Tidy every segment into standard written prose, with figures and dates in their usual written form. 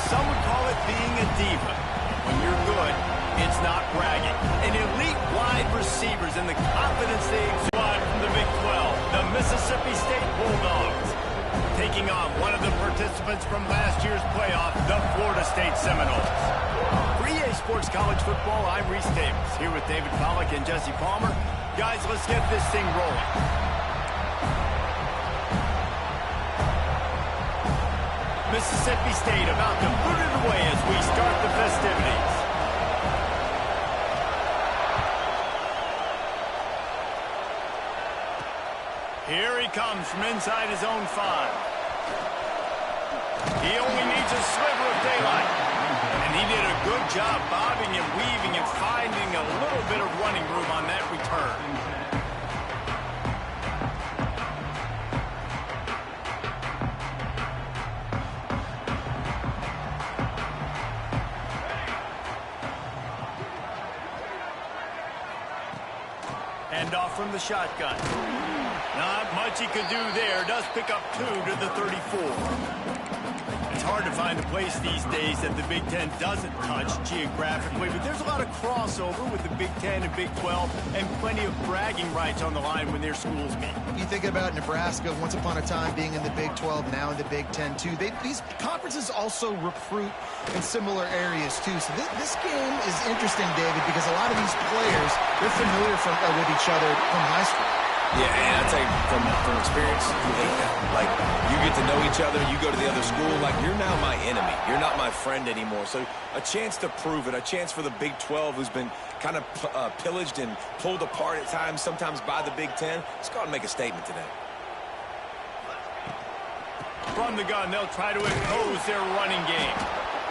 some would call it being a diva. When you're good, it's not bragging. And elite wide receivers and the confidence they exude from the Big 12, the Mississippi State Bulldogs. Taking on one of the participants from last year's playoff, the Florida State Seminoles. For EA Sports College Football, I'm Reese Davis, here with David Pollack and Jesse Palmer. Guys, let's get this thing rolling. Mississippi State about to put it away as we start the festivities. Here he comes from inside his own 5. He only needs a sliver of daylight. And he did a good job bobbing and weaving and finding a little bit of running room on that return. Hand off from the shotgun. Not much he could do there. Does pick up 2 to the 34. It's hard to find a place these days that the Big Ten doesn't touch geographically, but there's a lot of crossover with the Big Ten and Big 12 and plenty of bragging rights on the line when their schools meet. You think about Nebraska once upon a time being in the Big 12, now in the Big 10 too. These conferences also recruit in similar areas too. So this game is interesting, David, because a lot of these players, they're familiar with each other from high school. Yeah, and I'll tell you, from experience, you hate that. Like, you get to know each other, you go to the other school, like, you're now my enemy. You're not my friend anymore. So a chance to prove it, a chance for the Big 12, who's been kind of pillaged and pulled apart at times, sometimes by the Big 10. Let's go out and make a statement today. From the gun, they'll try to impose their running game.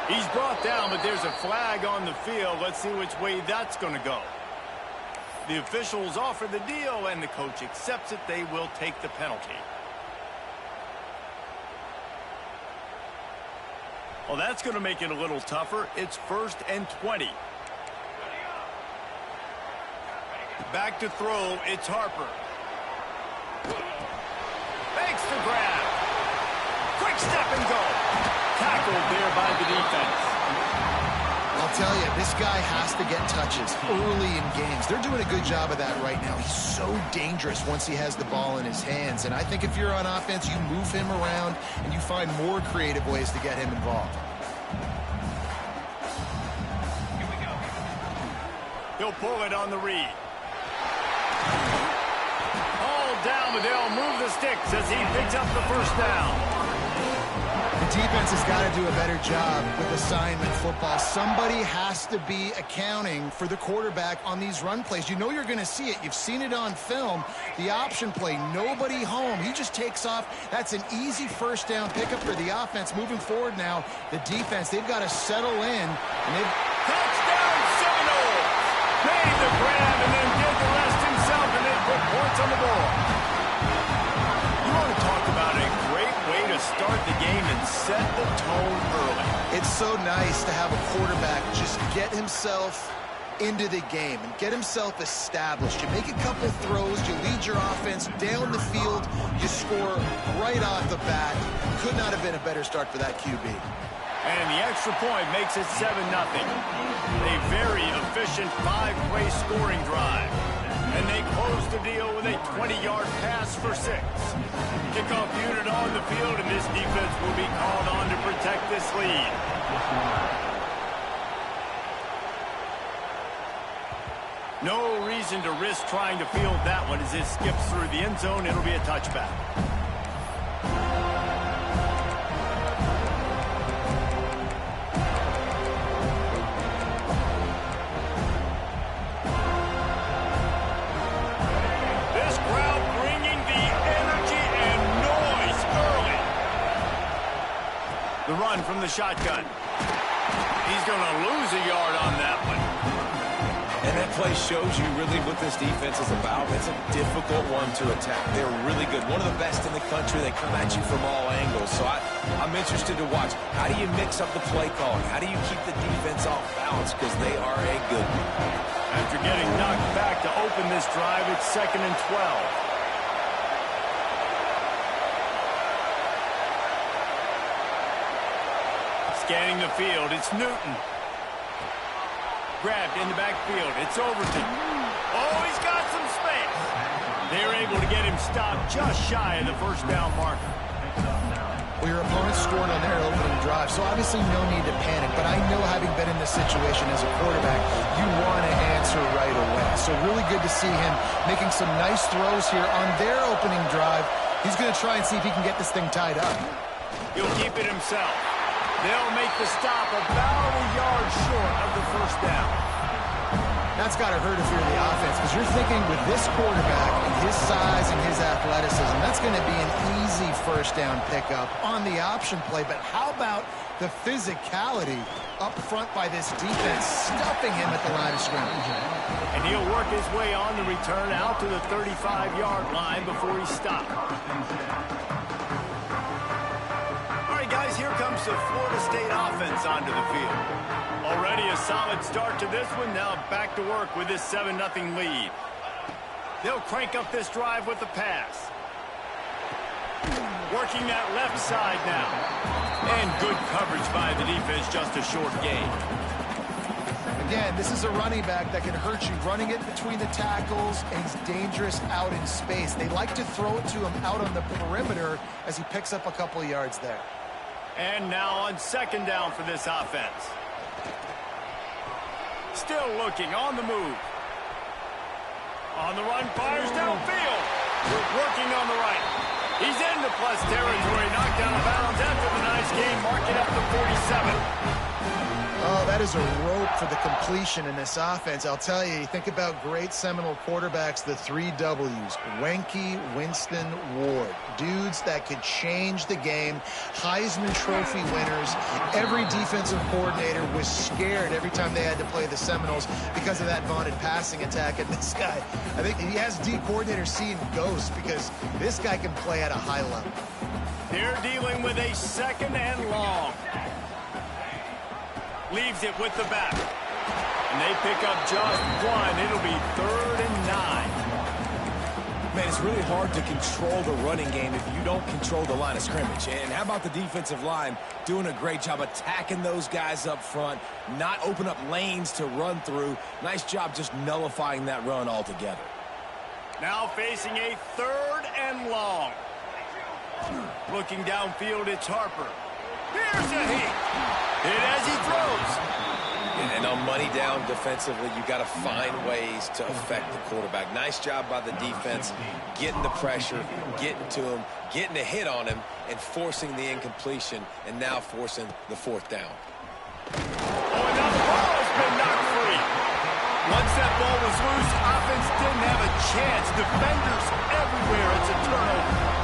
He's brought down, but there's a flag on the field. Let's see which way that's going to go. The officials offer the deal, and the coach accepts it. They will take the penalty. Well, that's going to make it a little tougher. It's 1st and 20. Back to throw. It's Harper. Makes the grab. Quick step and go. Tackled there by the defense. I'll tell you, this guy has to get touches early in games. They're doing a good job of that right now. He's so dangerous once he has the ball in his hands. And I think if you're on offense, you move him around and you find more creative ways to get him involved. Here we go. He'll pull it on the read. All down, but they'll move the sticks as he picks up the first down. The defense has got to do a better job with assignment football. Somebody has to be accounting for the quarterback on these run plays. You know you're going to see it. You've seen it on film. The option play, nobody home. He just takes off. That's an easy first down pickup for the offense. Moving forward now, the defense, they've got to settle in. And they've... Touchdown, Seminoles! Made the grab and then did the rest himself and then put points on the board. You want to talk about a great way to start the game and set the tone early. It's so nice to have a quarterback just get himself into the game and get himself established. You make a couple throws, you lead your offense down the field, you score right off the bat. Could not have been a better start for that QB. And the extra point makes it 7-0. A very efficient 5-play scoring drive. And they close the deal with a 20-yard pass for 6. Kickoff unit on the field, and this defense will be called on to protect this lead. No reason to risk trying to field that one as it skips through the end zone. It'll be a touchback. The run from the shotgun. He's going to lose a yard on that one. And that play shows you really what this defense is about. It's a difficult one to attack. They're really good. One of the best in the country. They come at you from all angles. So I'm interested to watch. How do you mix up the play calling? How do you keep the defense off balance? Because they are a good one. After getting knocked back to open this drive, it's 2nd and 12. Scanning the field, it's Newton. Grabbed in the backfield, it's Overton. Oh, he's got some space. They're able to get him stopped just shy of the first down marker. Well, your opponent scored on their opening drive, so obviously no need to panic. But I know, having been in this situation as a quarterback, you want to answer right away. So really good to see him making some nice throws here on their opening drive. He's going to try and see if he can get this thing tied up. He'll keep it himself. They'll make the stop about a yard short of the first down. That's got to hurt if you're the offense, because you're thinking with this quarterback and his size and his athleticism, that's going to be an easy first down pickup on the option play. But how about the physicality up front by this defense, stuffing him at the line of scrimmage? And he'll work his way on the return out to the 35-yard line before he's stopped. All right, guys, here comes the Florida State offense onto the field. Already a solid start to this one. Now back to work with this 7-0 lead. They'll crank up this drive with the pass. Working that left side now. And good coverage by the defense, just a short gain. Again, this is a running back that can hurt you, running it between the tackles, and he's dangerous out in space. They like to throw it to him out on the perimeter as he picks up a couple of yards there. And now on second down for this offense. Still looking, on the move. On the run, fires downfield. Working on the right. He's into plus territory, knocked out of bounds after the nice game, mark it up to 47. Oh, that is a rope for the completion in this offense. I'll tell you, you think about great Seminole quarterbacks, the 3 W's, Wenke, Winston, Ward. Dudes that could change the game, Heisman Trophy winners. Every defensive coordinator was scared every time they had to play the Seminoles because of that vaunted passing attack. And this guy, I think he has D coordinators seeing ghosts because this guy can play at a high level. They're dealing with a 2nd and long. Leaves it with the back. And they pick up just one. It'll be 3rd and 9. Man, it's really hard to control the running game if you don't control the line of scrimmage. And how about the defensive line doing a great job attacking those guys up front, not open up lanes to run through. Nice job just nullifying that run altogether. Now facing a 3rd and long. Looking downfield, it's Harper. Here's a hit. Hit as he throws. And on money down defensively, you got to find ways to affect the quarterback. Nice job by the defense, getting the pressure, getting to him, getting a hit on him, and forcing the incompletion, and now forcing the 4th down. Oh, and now the ball has been knocked free. Once that ball was loose, offense didn't have a chance. Defenders everywhere. It's a turnover.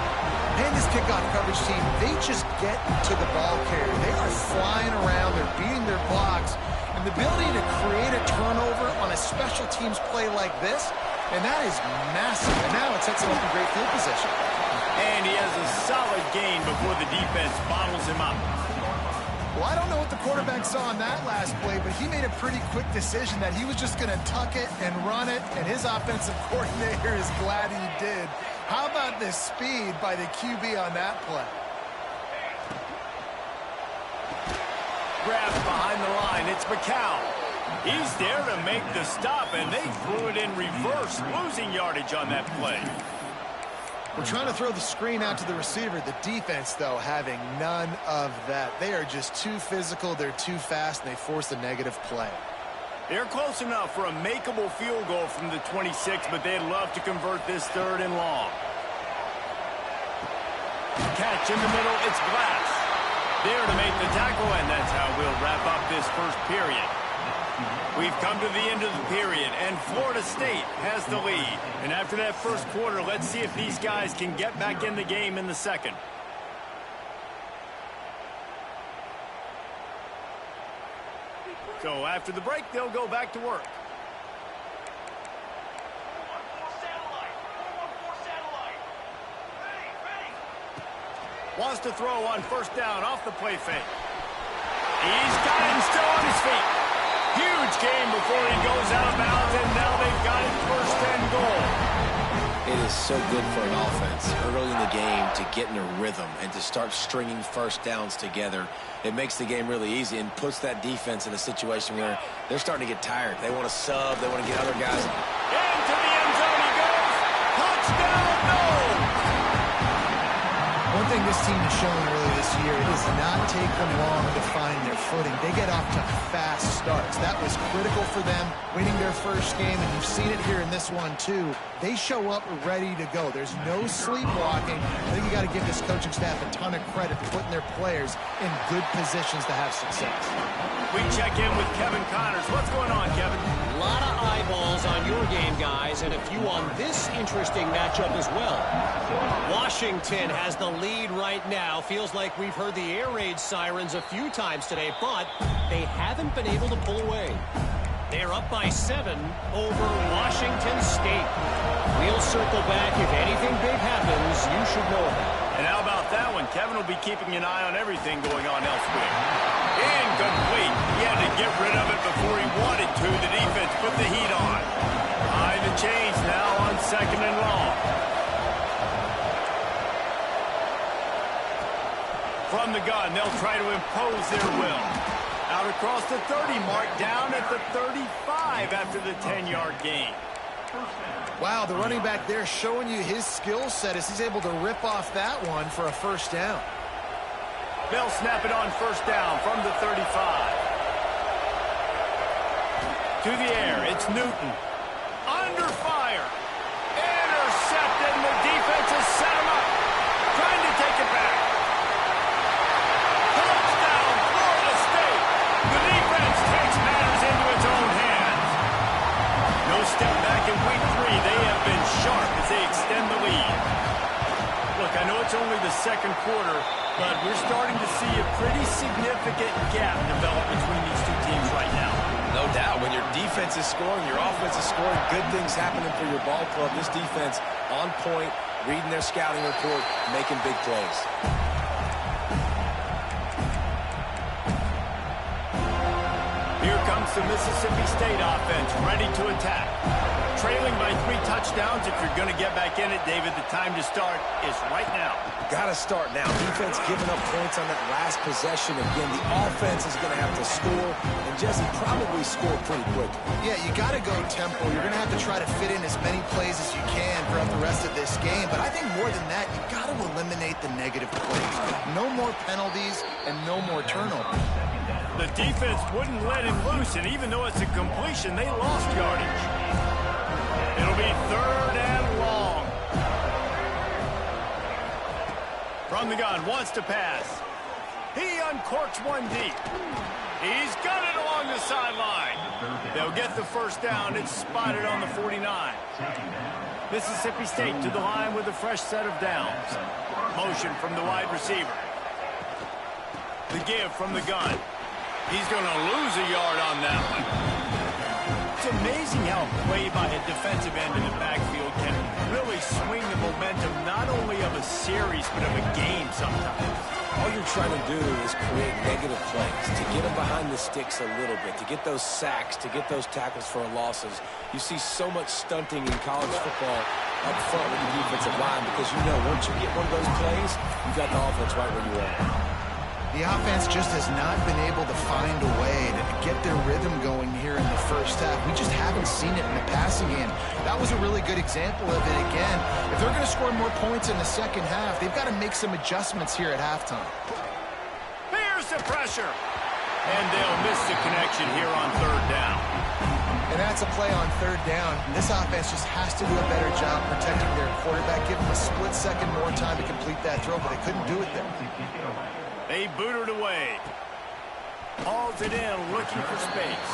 And this kickoff coverage team, they just get to the ball carrier. They are flying around. They're beating their blocks. And the ability to create a turnover on a special teams play like this, and that is massive. And now it sets him up in great field position. And he has a solid gain before the defense bottles him up. Well, I don't know what the quarterback saw on that last play, but he made a pretty quick decision that he was just going to tuck it and run it, and his offensive coordinator is glad he did. How about the speed by the QB on that play? Grabbed behind the line, it's McCown. He's there to make the stop, and they threw it in reverse, losing yardage on that play. We're trying to throw the screen out to the receiver. The defense, though, having none of that. They are just too physical, they're too fast, and they force a negative play. They're close enough for a makeable field goal from the 26, but they'd love to convert this 3rd and long. Catch in the middle, it's Glass. There to make the tackle, and that's how we'll wrap up this first period. We've come to the end of the period, and Florida State has the lead. And after that first quarter, let's see if these guys can get back in the game in the second. So after the break, they'll go back to work. Wants to throw on first down off the play fake. He's got him still on his feet. Huge game before he goes out of bounds, and now they've got it 1st and goal. It is so good for an offense early in the game to get in a rhythm and to start stringing first downs together. It makes the game really easy and puts that defense in a situation where they're starting to get tired. They want to sub. They want to get other guys. Into the end zone he goes. Touchdown, no! One thing this team has shown early this year, it does not take them long to find their footing. They get off to fast starts. That was critical for them, winning their first game, and you've seen it here in this one too. They show up ready to go. There's no sleepwalking. I think you got to give this coaching staff a ton of credit for putting their players in good positions to have success. We check in with Kevin Connors. What's going on, Kevin? A lot of eyeballs on your game, guys, and a few on this interesting matchup as well. Washington has the lead right now. Feels like we've heard the air raid sirens a few times today, but they haven't been able to pull away. They're up by 7 over Washington State. We'll circle back. If anything big happens, you should know about it. And how about that one? Kevin will be keeping an eye on everything going on elsewhere. Incomplete. He had to get rid of it before he wanted to. The defense put the heat on. High the chains now on 2nd and long. From the gun, they'll try to impose their will. Out across the 30 mark, down at the 35 after the 10-yard gain. Wow, the running back there showing you his skill set as he's able to rip off that one for a first down. They'll snap it on first down from the 35. To the air, it's Newton. Under fire. Intercepted, and the defense has set him up. Trying to take it back. Touchdown, Florida State. The defense takes matters into its own hands. No step back in week 3. They have been sharp as they extend the lead. Look, I know it's only the second quarter, but we're starting to see a pretty significant gap develop between these two teams right now. No doubt. When your defense is scoring, your offense is scoring, good things happening for your ball club. This defense on point, reading their scouting report, making big plays. Here comes the Mississippi State offense, ready to attack. Trailing by 3 touchdowns. If you're going to get back in it, David, the time to start is right now. Got to start now. Defense giving up points on that last possession. Again, the offense is going to have to score, and Jesse probably score pretty quick. Yeah, you got to go tempo. You're going to have to try to fit in as many plays as you can throughout the rest of this game. But I think more than that, you got to eliminate the negative plays. No more penalties and no more turnovers. The defense wouldn't let him loose, and even though it's a completion, they lost yardage. It'll be 3rd and long. From the gun, wants to pass. He uncorks one deep. He's got it along the sideline. They'll get the first down. It's spotted on the 49. Mississippi State to the line with a fresh set of downs. Motion from the wide receiver. The give from the gun. He's going to lose a yard on that one. It's amazing how play by a defensive end in the backfield can really swing the momentum not only of a series but of a game sometimes. All you're trying to do is create negative plays, to get them behind the sticks a little bit, to get those sacks, to get those tackles for losses. You see so much stunting in college football up front with the defensive line because you know once you get one of those plays, you got the offense right where you are. The offense just has not been able to find a way to get their rhythm going here in the first half. We just haven't seen it in the passing game. That was a really good example of it again. If they're going to score more points in the second half, they've got to make some adjustments here at halftime. Here's the pressure. And they'll miss the connection here on 3rd down. And that's a play on 3rd down. This offense just has to do a better job protecting their quarterback, give him a split second more time to complete that throw, but they couldn't do it there. They boot it away. Hauls it in, looking for space.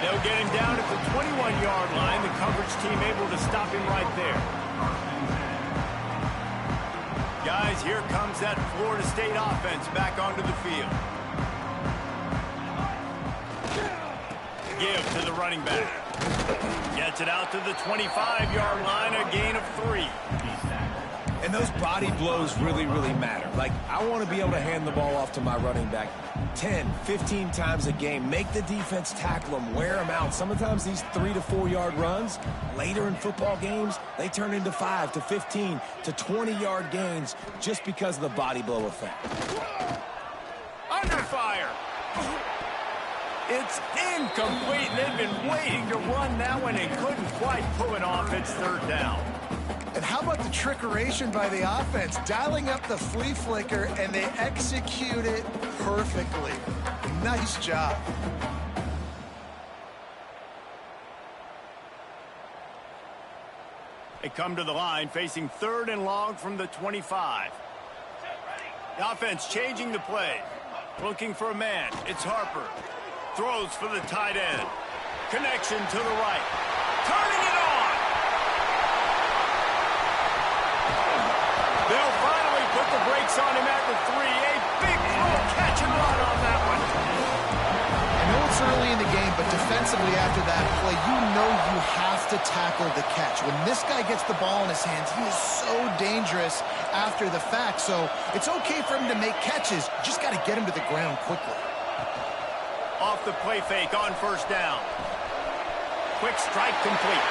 They'll get him down at the 21-yard line. The coverage team able to stop him right there. Guys, here comes that Florida State offense back onto the field. Give to the running back. Gets it out to the 25-yard line, a gain of 3. And those body blows really, really matter. Like, I want to be able to hand the ball off to my running back 10, 15 times a game. Make the defense tackle them, wear them out. Sometimes these 3 to 4 yard runs, later in football games, they turn into 5 to 15 to 20 yard gains just because of the body blow effect. Under fire. It's incomplete. They've been waiting to run that one and couldn't quite pull it off. It's third down. And how about the trickeration by the offense? Dialing up the flea flicker, and they execute it perfectly. Nice job. They come to the line facing 3rd and long from the 25. The offense changing the play. Looking for a man. It's Harper. Throws for the tight end. Connection to the right. Turning it on. They'll finally put the brakes on him at the 3. A big throw, catch and run on that one. I know it's early in the game, but defensively after that play, you know you have to tackle the catch. When this guy gets the ball in his hands, he is so dangerous after the fact. So it's okay for him to make catches. You just got to get him to the ground quickly. Off the play fake on first down. Quick strike complete.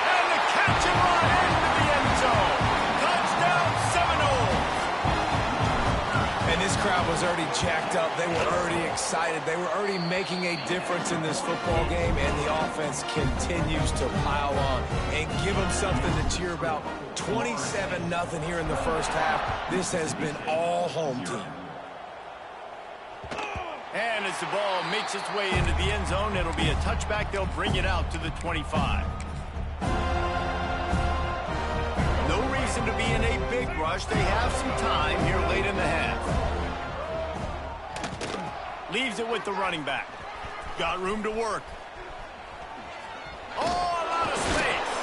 And the catch and run into the end zone. Touchdown Seminoles. And this crowd was already jacked up. They were already excited. They were already making a difference in this football game, and the offense continues to pile on and give them something to cheer about. 27-0 here in the first half. This has been all home team. And as the ball makes its way into the end zone, it'll be a touchback. They'll bring it out to the 25. No reason to be in a big rush. They have some time here late in the half. Leaves it with the running back. Got room to work. Oh, a lot of space.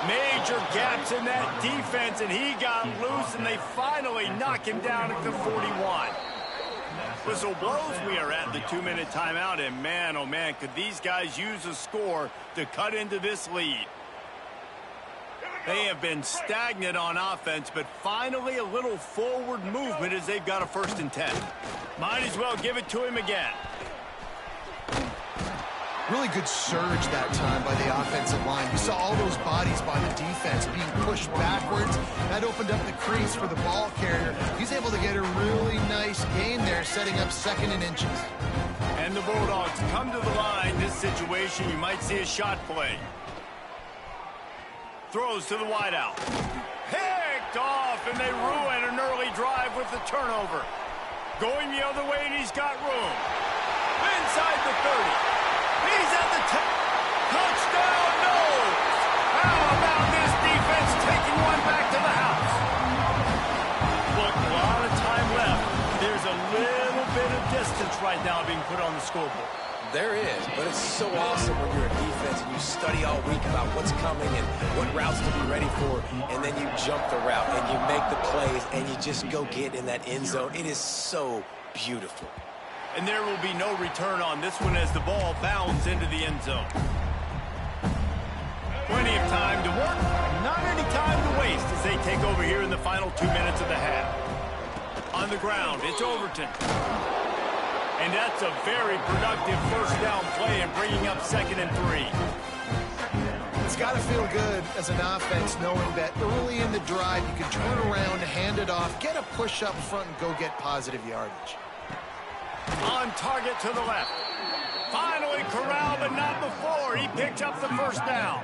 Major gaps in that defense, and he got loose, and they finally knock him down at the 41. Whistle blows. We are at the 2-minute timeout, and man, oh man, could these guys use a score to cut into this lead. They have been stagnant on offense, but finally a little forward movement as they've got a 1st and 10. Might as well give it to him again. Really good surge that time by the offensive line. You saw all those bodies by the defense being pushed backwards. That opened up the crease for the ball carrier. He's able to get a really nice gain there, setting up 2nd and inches. And the Bulldogs come to the line. This situation, you might see a shot play. Throws to the wideout. Picked off, and they ruin an early drive with the turnover. Going the other way, and he's got room. Inside the 30. He's at the 10. Touchdown, no! How about this defense taking one back to the house? Look, a lot of time left. There's a little bit of distance right now being put on the scoreboard. There is, but it's so awesome when you're a defense and you study all week about what's coming and what routes to be ready for, and then you jump the route and you make the plays and you just go get in that end zone. It is so beautiful. And there will be no return on this one as the ball bounds into the end zone. Plenty of time to work, not any time to waste as they take over here in the final 2 minutes of the half. On the ground, it's Overton. And that's a very productive 1st down play and bringing up 2nd and 3. It's got to feel good as an offense knowing that early in the drive you can turn around, hand it off, get a push up front, and go get positive yardage. On target to the left. Finally corralled, but not before. He picked up the 1st down.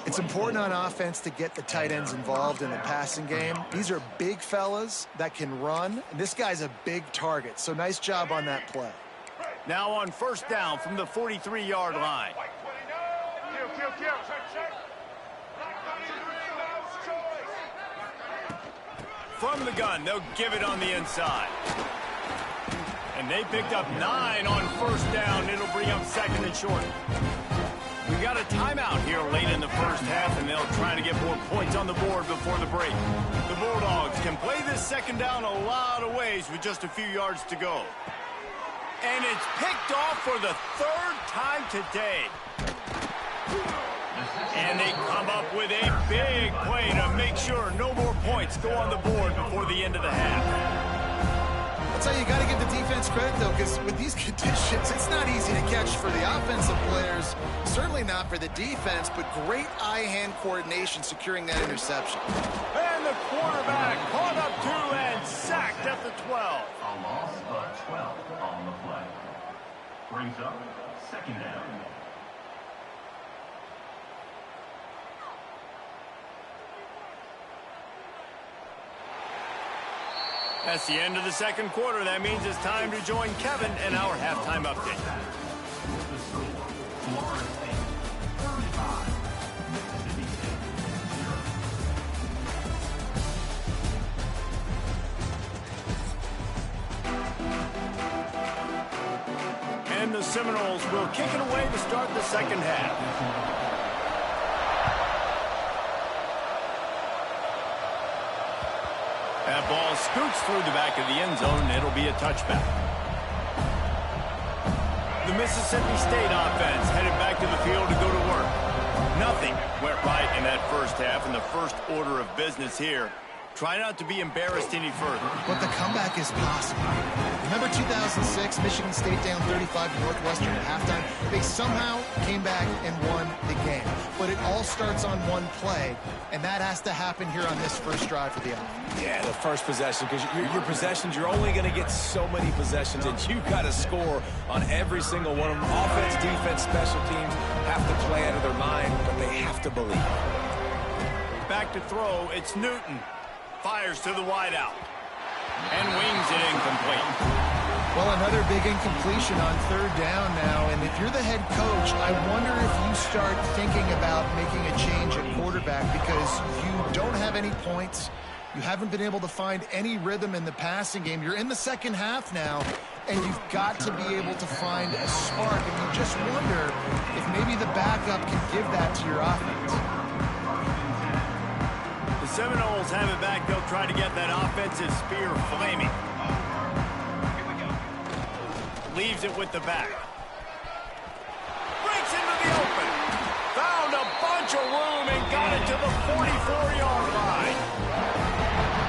It's important on offense to get the tight ends involved in the passing game. These are big fellas that can run, and this guy's a big target, so nice job on that play. Now on 1st down from the 43-yard line. From the gun, they'll give it on the inside. And they picked up 9 on 1st down. It'll bring up 2nd and short. We got a timeout here late in the first half, and they'll try to get more points on the board before the break. The Bulldogs can play this 2nd down a lot of ways with just a few yards to go. And it's picked off for the 3rd time today. And they come up with a big play to make sure no more points go on the board before the end of the half. tell you, you got to give the defense credit, though, because with these conditions, it's not easy to catch for the offensive players, certainly not for the defense, but great eye-hand coordination securing that interception. And the quarterback caught up to and sacked at the 12. A loss of 12 on the play. Brings up second down. That's the end of the second quarter. That means it's time to join Kevin in our halftime update. And the Seminoles will kick it away to start the second half. That ball scoots through the back of the end zone, and it'll be a touchback. The Mississippi State offense headed back to the field to go to work. Nothing went right in that first half, and the first order of business here. Try not to be embarrassed any further. But the comeback is possible. Remember 2006, Michigan State down 35 to Northwestern at halftime? They somehow came back and won the game. But it all starts on one play, and that has to happen here on this first drive for the offense. Yeah, the first possession, because your possessions, you're only going to get so many possessions, and you've got to score on every single one of them. Offense, defense, special teams have to play out of their mind, but they have to believe. Back to throw, it's Newton. Fires to the wideout. And wings it incomplete. Well, another big incompletion on third down now, and if you're the head coach, I wonder if you start thinking about making a change at quarterback because you don't have any points. You haven't been able to find any rhythm in the passing game. You're in the second half now, and you've got to be able to find a spark, and you just wonder if maybe the backup can give that to your offense. The Seminoles have it back. They'll try to get that offensive spear flaming. Leaves it with the back. Breaks into the open. Found a bunch of room and got it to the 44-yard line.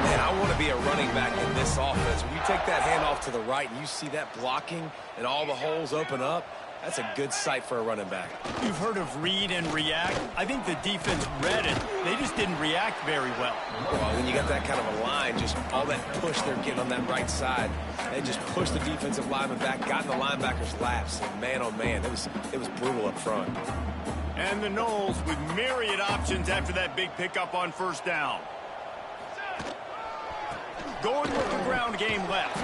Man, I want to be a running back in this offense. When you take that handoff to the right and you see that blocking and all the holes open up, that's a good sight for a running back. You've heard of read and react. I think the defense read it. They just didn't react very well. Well, when you got that kind of a line, just all that push they're getting on that right side, they just pushed the defensive lineman back, got in the linebacker's laps, and man, oh man, it was brutal up front. And the Noles with myriad options after that big pickup on first down. Going with the ground game left.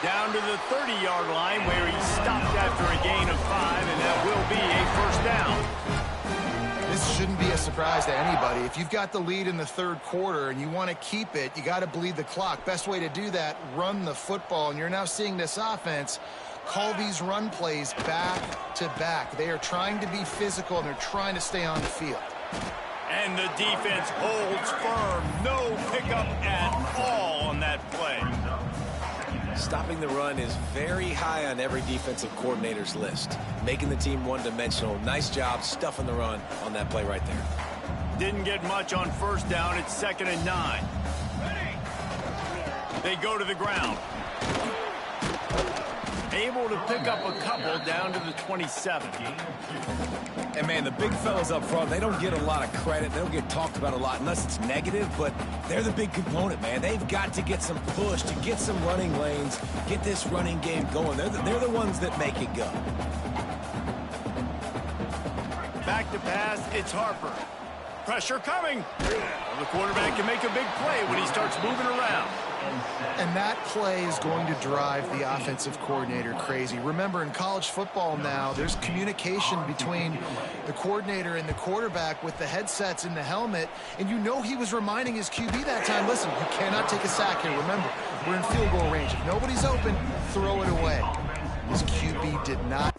Down to the 30-yard line where he stopped after a gain of 5, and that will be a first down. This shouldn't be a surprise to anybody. If you've got the lead in the third quarter and you want to keep it, you got to bleed the clock. Best way to do that, run the football. And you're now seeing this offense call these run plays back to back. They are trying to be physical, and they're trying to stay on the field. And the defense holds firm. No pickup at all on that play. Stopping the run is very high on every defensive coordinator's list. Making the team one-dimensional. Nice job stuffing the run on that play right there. Didn't get much on first down. It's 2nd and 9. They go to the ground. Able to pick up a couple down to the 27. And, man, the big fellas up front, they don't get a lot of credit. They don't get talked about a lot unless it's negative, but they're the big component, man. They've got to get some push, to get some running lanes, get this running game going. They're the ones that make it go. Back to pass, it's Harper. Pressure coming. Well, the quarterback can make a big play when he starts moving around. And that play is going to drive the offensive coordinator crazy. Remember, in college football now, there's communication between the coordinator and the quarterback with the headsets in the helmet, and you know he was reminding his QB that time, listen, you cannot take a sack here. Remember, we're in field goal range. If nobody's open, throw it away. His QB did not.